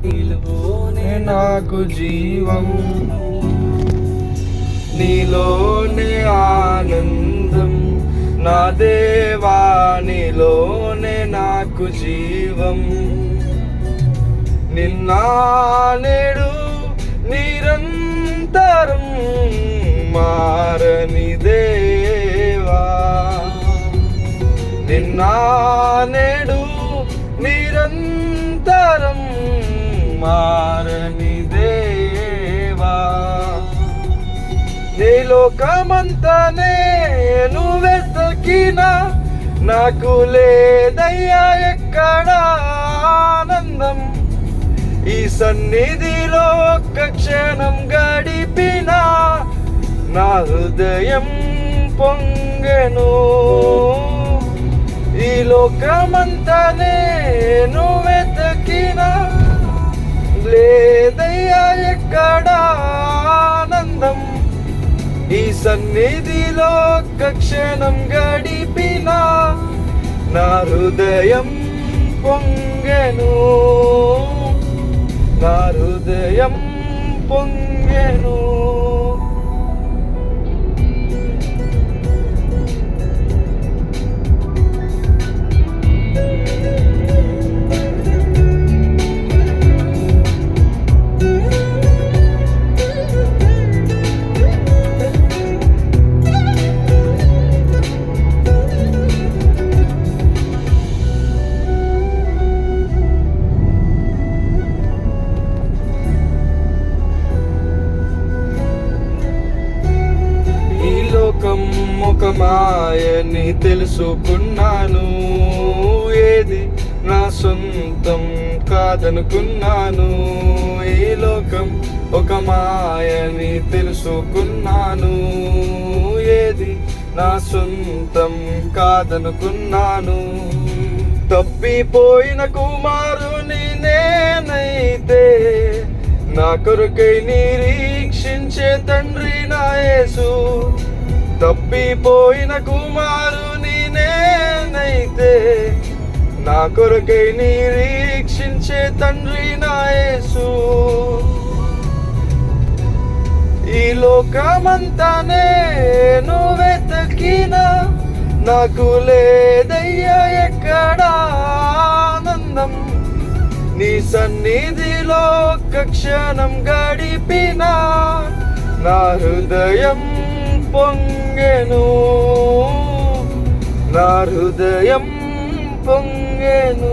నీలోనే నాకు జీవం, నీలోనే ఆనందం, నా దేవా నీలోనే నాకు జీవం. నిన్న నేడు నిరంతరం మారని దేవా, నిన్న నేడు నిరంతరం మారని దేవా. నీ లోకమంతా నేను వెతకినా నాకు లేదయ్యా ఎక్కడా ఆనందం. ఈ సన్నిధిలో ఒక్క క్షణం గడిపినా నా హృదయం పొంగెను. ఈ లోకమంతా నేను వెతకినా లేదయ్యా ఎక్కడా ఆనందం. ఈ సన్నిధిలో ఒక్క క్షణం గడిపినా నా హృదయం పొంగెను, నా హృదయం పొంగెను. ఒక మాయని తెలుసుకున్నాను, ఏది నా సొంతం కాదనుకున్నాను. ఈ లోకం ఒక మాయని తెలుసుకున్నాను, ఏది నా సొంతం కాదనుకున్నాను. తప్పిపోయిన కుమారుని నేనైతే నా కొరకై నిరీక్షించే తండ్రి నా యేసు. తప్పిపోయిన కుమారుని నేనైతే నా కొరకై నిరీక్షించే తండ్రి నా యేసు. ఈ లోకమంతా నేను వెతకినా నాకు లేదయ్యా ఎక్కడా ఆనందం. నీ సన్నిధిలో ఒక్క క్షణం గడిపినా నా హృదయం పొంగెను, నా హృదయం పొంగెను.